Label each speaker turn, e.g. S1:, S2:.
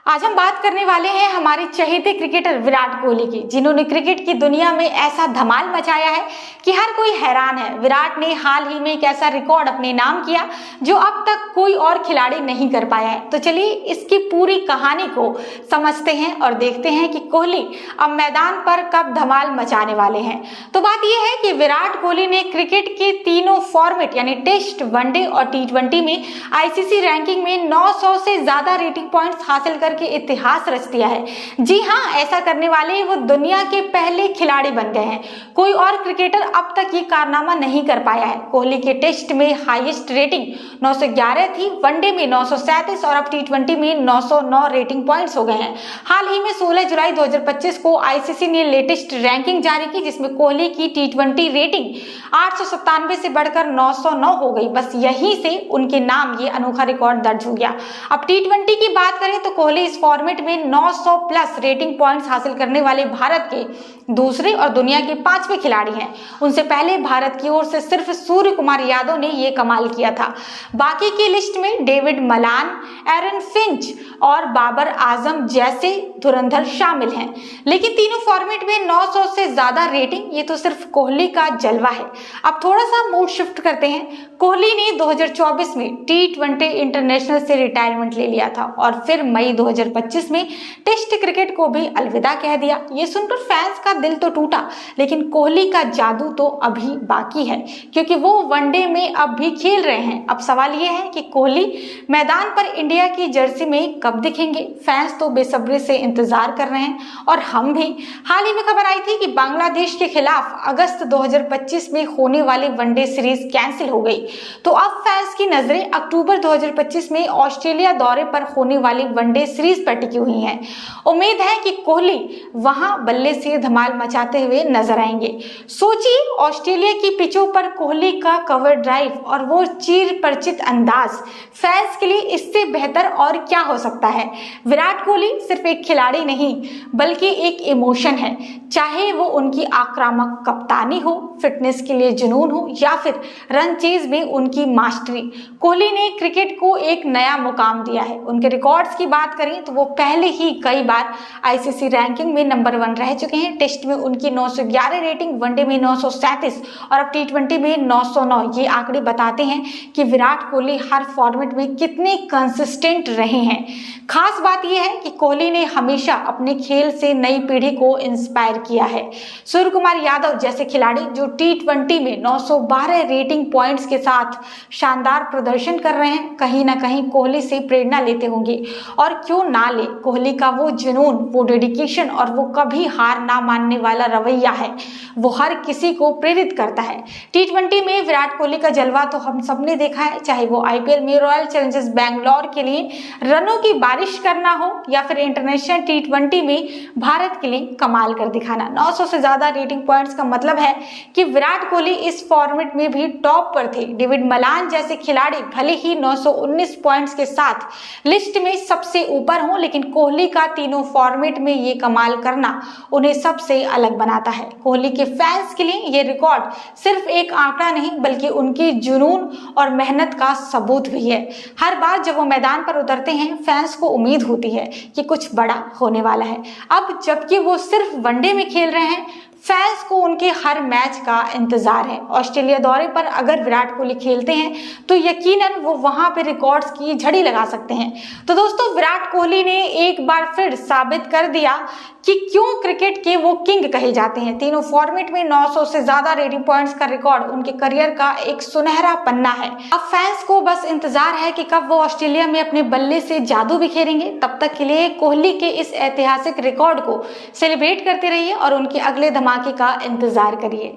S1: आज हम बात करने वाले हैं हमारे चहेते क्रिकेटर विराट कोहली की, जिन्होंने क्रिकेट की दुनिया में ऐसा धमाल मचाया है कि हर कोई हैरान है। विराट ने हाल ही में एक ऐसा रिकॉर्ड अपने नाम किया जो अब तक कोई और खिलाड़ी नहीं कर पाया है। तो चलिए इसकी पूरी कहानी को समझते हैं और देखते हैं कि कोहली अब मैदान पर कब धमाल मचाने वाले हैं। तो बात यह है कि विराट कोहली ने क्रिकेट के तीनों फॉर्मेट यानी टेस्ट, वनडे और T20 में आईसीसी रैंकिंग में 900 से ज्यादा रेटिंग पॉइंट्स हासिल करके इतिहास रच दिया है। जी हाँ, ऐसा करने वाले वो दुनिया के पहले खिलाड़ी बन गए हैं। कोई और क्रिकेटर अब तक ये कारनामा नहीं कर पाया है। कोहली के टेस्ट में हाईएस्ट रेटिंग 911 थी, वनडे में 937 और अब T20 में 909 रेटिंग पॉइंट्स हो गए हैं। हाल ही में 16 जुलाई 2025 को आईसीसी ने लेटेस्ट रैंकिंग जारी की, जिसमें कोहली की T20 रेटिंग 897 से बढ़कर 909 हो गई। बस यहीं से उनके नाम ये अनोखा रिकॉर्ड दर्ज हो गया। अब T20 की बात करें तो कोहली इस फॉर्मेट में 900 प्लस रेटिंग पॉइंट्स हासिल करने वाले भारत के दूसरे और दुनिया के 5वें खिलाड़ी हैं। उनसे पहले भारत की ओर से सिर्फ सूर्य कुमार यादव ने ये कमाल किया था। बाकी की लिस्ट में डेविड मलान, एरन फिंच और बाबर आजम जैसे धुरंधर शामिल हैं। लेकिन तीनों फॉर्मेट में 900 से ज्यादा रेटिंग, ये तो सिर्फ कोहली का जलवा है। अब थोड़ा सा मूड शिफ्ट करते हैं। कोहली ने 2024 में T20 इंटरनेशनल से रिटायरमेंट ले लिया था और फिर मई 2025 में टेस्ट क्रिकेट को भी अलविदा कह दिया। ये सुनकर फैंस का दिल तो टूटा, लेकिन कोहली का जादू तो अभी बाकी है, क्योंकि वो वनडे में अब भी खेल रहे हैं। अब सवाल ये है कि कोहली मैदान पर इंडिया की जर्सी में कब दिखेंगे। फैंस तो बेसब्री से इंतजार कर रहे हैं और हम भी। हाल ही में खबर आई थी कि बांग्लादेश के खिलाफ अगस्त 2025 में होने वाली वनडे सीरीज कैंसिल हो गई। तो अब फैंस की नजरें अक्टूबर 2025 में ऑस्ट्रेलिया दौरे पर होने वाली वनडे सीरीज पर टिकी हुई हैं। उम्मीद है कि कोहली वहां बल्ले से धमाल मचाते हुए नजर आएंगे। सोचिए, ऑस्ट्रेलिया की पिचों पर कोहली का कवर ड्राइव और वो चिर परिचित अंदाज, फैंस के लिए इससे बेहतर और क्या हो सकता है। विराट कोहली सिर्फ एक खिलाड़ी नहीं बल्कि एक इमोशन है। चाहे वो उनकी आक्रामक कप्तानी हो, फिटनेस के लिए जुनून हो या फिर रन चेज में उनकी मास्टरी, कोहली ने क्रिकेट को एक नया मुकाम दिया है। उनके रिकॉर्ड्स की बात करें तो वो पहले ही कई बार आईसीसी रैंकिंग में नंबर 1 रह चुके हैं। टेस्ट में उनकी 911 रेटिंग, वनडे में 937 और अब T20 में 909। ये आंकड़े बताते हैं कि विराट कोहली हर फॉर्मेट में कितने कंसिस्टेंट रहे हैं। खास बात यह है कि कोहली ने हमेशा अपने खेल से नई पीढ़ी को इंस्पायर किया है। सूर्य कुमार यादव जैसे खिलाड़ी जो T20 में 912 रेटिंग पॉइंट्स के साथ शानदार प्रदर्शन कर रहे हैं, कहीं ना कहीं कोहली से प्रेरणा लेते होंगे। और क्यों ना ले, कोहली का वो जुनून, वो डेडिकेशन और वो कभी हार ना मानने वाला रवैया है, वो हर किसी को प्रेरित करता है। T20 में विराट कोहली का जलवा तो हम सबने देखा है, चाहे वो आईपीएल में रॉयल चैलेंजर्स बैंगलोर के लिए रनों की बारिश करना हो या फिर इंटरनेशनल T20 में भारत के लिए कमाल कर दिखाना। 900 से ज्यादा रेटिंग पॉइंट्स का मतलब है कि विराट कोहली इस फॉर्मेट में भी टॉप पर थे। डेविड मलान जैसे खिलाड़ी भले ही 919 पॉइंट्स के साथ लिस्ट में सबसे ऊपर हों, लेकिन कोहली का तीनों फॉर्मेट में ये कमाल करना उन्हें सबसे अलग बनाता है। कोहली के फैंस के लिए ये रिकॉर्ड सिर्फ एक आंकड़ा नहीं बल्कि उनकी जुनून और मेहनत का सबूत भी है। हर बार जब वो मैदान पर उतरते हैं, फैंस को उम्मीद होती है कि कुछ बड़ा होने वाला है। अब जबकि वो सिर्फ वनडे में खेल रहे हैं, फैंस को उनके हर मैच का इंतजार है। ऑस्ट्रेलिया दौरे पर अगर विराट कोहली खेलते हैं तो यकीनन वो वहां पे रिकॉर्ड्स की झड़ी लगा सकते हैं। तो दोस्तों, विराट कोहली ने एक बार फिर साबित कर दिया कि क्यों क्रिकेट के वो किंग कहे जाते हैं। तीनों फॉर्मेट में 900 से ज्यादा रेटिंग पॉइंट्स का रिकॉर्ड उनके करियर का एक सुनहरा पन्ना है। अब फैंस को बस इंतजार है कि कब वो ऑस्ट्रेलिया में अपने बल्ले से जादू बिखेरेंगे। तब तक के लिए कोहली के इस ऐतिहासिक रिकॉर्ड को सेलिब्रेट करते रहिए और उनके अगले धमाके का इंतजार करिए।